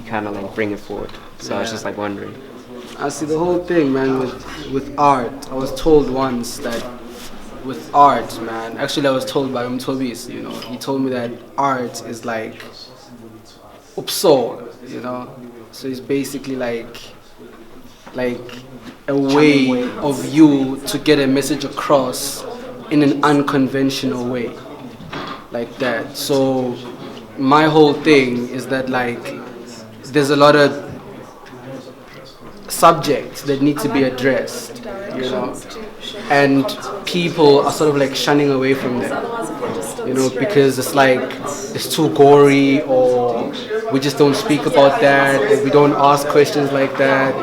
kind of like bring it forward. So I was just like wondering. I see the whole thing, man, with art. I was told once that with art, man, actually I was told by Mtobis, you know, he told me that art is like upsoul, you know, so it's basically like a way of you to get a message across in an unconventional way, like that. So my whole thing is that like there's a lot of subjects that need to be addressed, you know, and people are sort of like shunning away from them, you know, because it's like it's too gory, or we just don't speak about that, or we don't ask questions like that.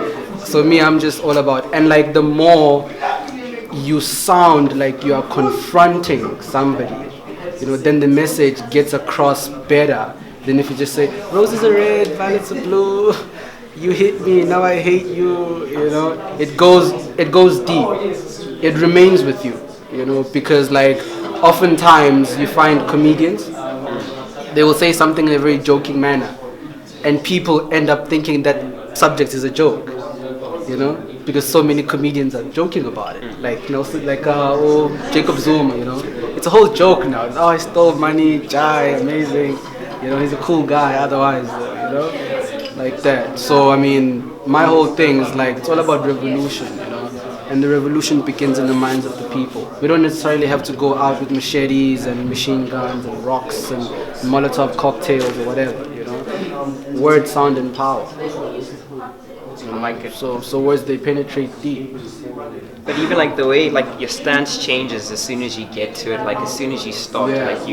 So me, I'm just all about, and like the more you sound like you are confronting somebody, you know, then the message gets across better than if you just say roses are red, violets are blue. You hit me, now I hate you. You know, it goes deep. It remains with you. You know, because like oftentimes you find comedians, they will say something in a very joking manner, and people end up thinking that subject is a joke. You know, because so many comedians are joking about it. Like Jacob Zuma. You know, it's a whole joke now. Oh, I stole money, Jai, amazing. You know, he's a cool guy. Otherwise, you know, like that. So I mean, my whole thing is like it's all about revolution, you know, and the revolution begins in the minds of the people. We don't necessarily have to go out with machetes and machine guns and rocks and Molotov cocktails or whatever, you know. Words, sound, and power. I like it. So words, they penetrate deep. But even like the way like your stance changes as soon as you get to it, like as soon as you start, like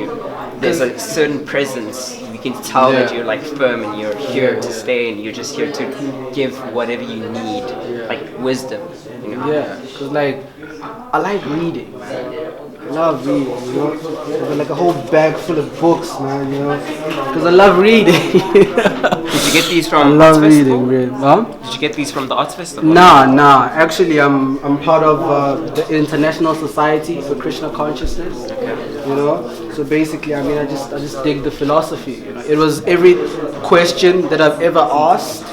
there's a certain presence. You can tell that you're like firm and you're here to stay, and you're just here to give whatever you need, like wisdom. You know? Yeah, because like I like reading, man. I love reading, you know. I got like a whole bag full of books, man, you know. Because I love reading. Did you get these from? I love reading, really. Huh? Did you get these from the Arts Festival? Nah. Actually, I'm part of the International Society for Krishna Consciousness. Okay. You know. So basically, I mean, I just dig the philosophy. You know, it was every question that I've ever asked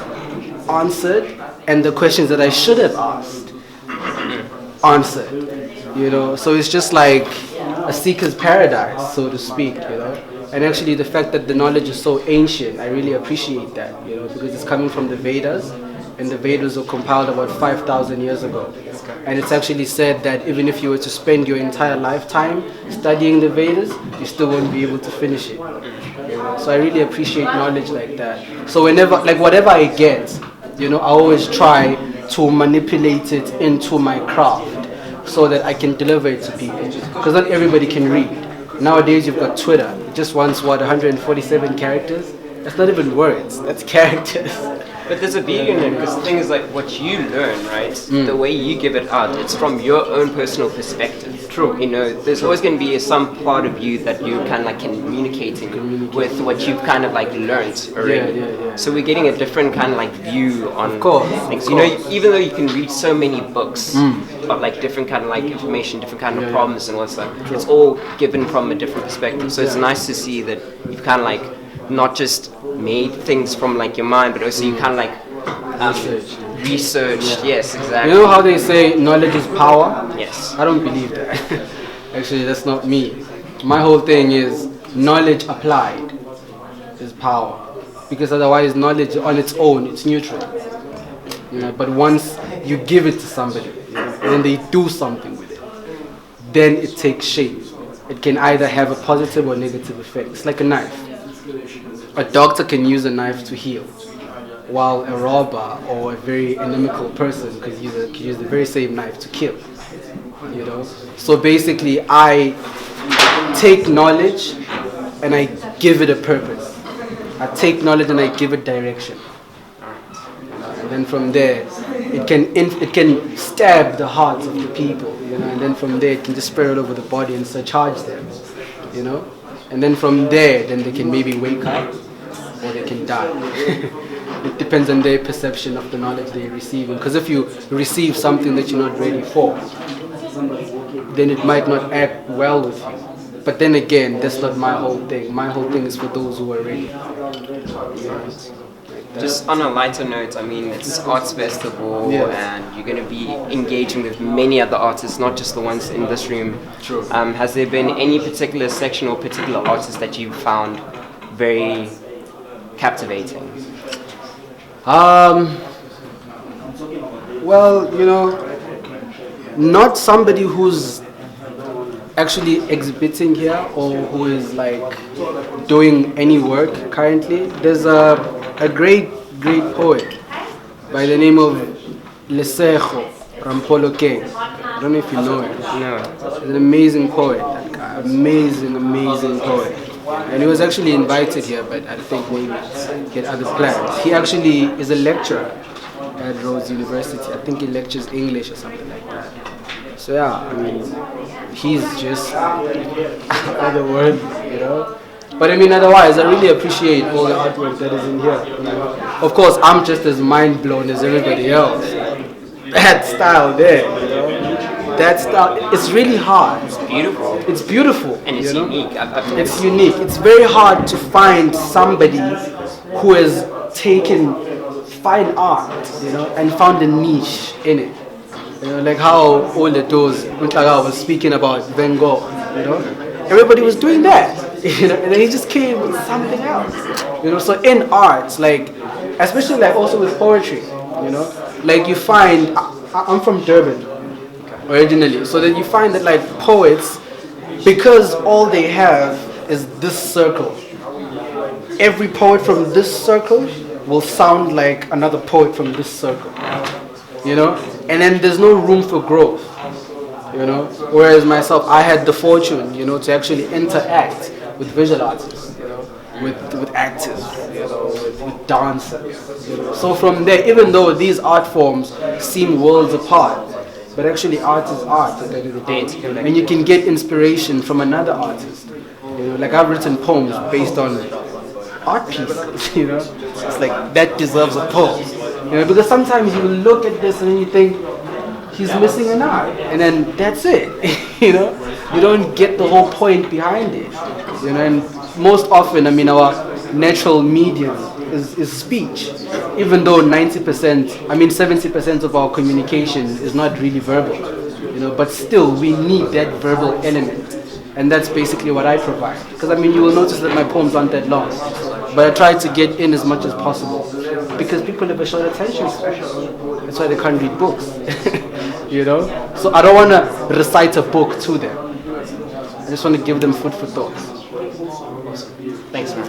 answered, and the questions that I should have asked answered. You know, so it's just like a seeker's paradise, so to speak, you know. And actually the fact that the knowledge is so ancient, I really appreciate that, you know, because it's coming from the Vedas, and the Vedas were compiled about 5,000 years ago. And it's actually said that even if you were to spend your entire lifetime studying the Vedas, you still won't be able to finish it. You know? So I really appreciate knowledge like that. So whenever, like whatever I get, you know, I always try to manipulate it into my craft, so that I can deliver it to people. Because not everybody can read. Nowadays you've got Twitter. It just wants, 147 characters? That's not even words, that's characters. But there's a beauty in it, because the thing is like what you learn, right? The way you give it out, it's from your own personal perspective. True. You know, there's always going to be some part of you that you kind of like communicating with what you've kind of like learned already. Yeah. So we're getting a different kind of like view on things. Of you know, even though you can read so many books of like different kind of like information, different kind of problems and what's that, it's all given from a different perspective. So it's nice to see that you've kind of like not just made things from like your mind, but also you kind of like researched. Yes, exactly. You know how they say knowledge is power? Yes. I don't believe that. Actually, that's not me. My whole thing is knowledge applied is power, because otherwise knowledge on its own, it's neutral. You know, but once you give it to somebody, you know, and then they do something with it, then it takes shape. It can either have a positive or negative effect. It's like a knife. A doctor can use a knife to heal, while a robber or a very inimical person could use the very same knife to kill. You know? So basically I take knowledge and I give it a purpose. I take knowledge and I give it direction. And then from there it can stab the hearts of the people, you know, and then from there it can just spread all over the body and surcharge them, you know. And then from there, then they can maybe wake up or they can die. It depends on their perception of the knowledge they're receiving. Because if you receive something that you're not ready for, then it might not act well with you. But then again, that's not my whole thing. My whole thing is for those who are ready. Just on a lighter note, I mean, it's Arts Festival, Yes. and you're going to be engaging with many other artists, not just the ones in this room. True. Has there been any particular section or particular artist that you found very captivating? Well, you know, not somebody who's actually exhibiting here or who is like doing any work currently. There's a great poet by the name of Lesejo Rampolo K. I don't know if you know him. No. He's an amazing poet, that guy. Amazing poet. And he was actually invited here, but I think maybe he had other plans. He actually is a lecturer at Rhodes University. I think he lectures English or something like that. So yeah, I mean, he's just otherworldly, you know. But I mean, otherwise, I really appreciate all the artwork that is in here. You know? Of course, I'm just as mind blown as everybody else. That style there, you know. That style, it's really hard. It's beautiful. It's beautiful. And it's you know? unique. It's unique. It's very hard to find somebody who has taken fine art, you know, and found a niche in it. You know, like how all the doors, Untaga was speaking about Van Gogh, you know. Everybody was doing that, you know, and then he just came with something else. You know, so in arts, like, especially like also with poetry, you know, like you find, I'm from Durban originally, so that you find that like poets, because all they have is this circle, every poet from this circle will sound like another poet from this circle, you know, and then there's no room for growth, you know, whereas myself, I had the fortune, you know, to actually interact with visual artists, you know, with actors, you know, with dancers, you know. So from there, even though these art forms seem worlds apart, but actually art is art at the end of the day, and you can get inspiration from another artist, you know, like I've written poems based on art pieces, you know, it's like that deserves a poem, you know, because sometimes you look at this and you think he's missing an eye, and then that's it, you know, you don't get the whole point behind it, you know, and most often, I mean, our natural medium is speech, even though 70% of our communication is not really verbal, you know, but still we need that verbal element. And that's basically what I provide. Because I mean, you will notice that my poems aren't that long, but I try to get in as much as possible because people have a short attention span. That's why they can't read books, you know. So I don't want to recite a book to them. I just want to give them food for thought. Thanks, man.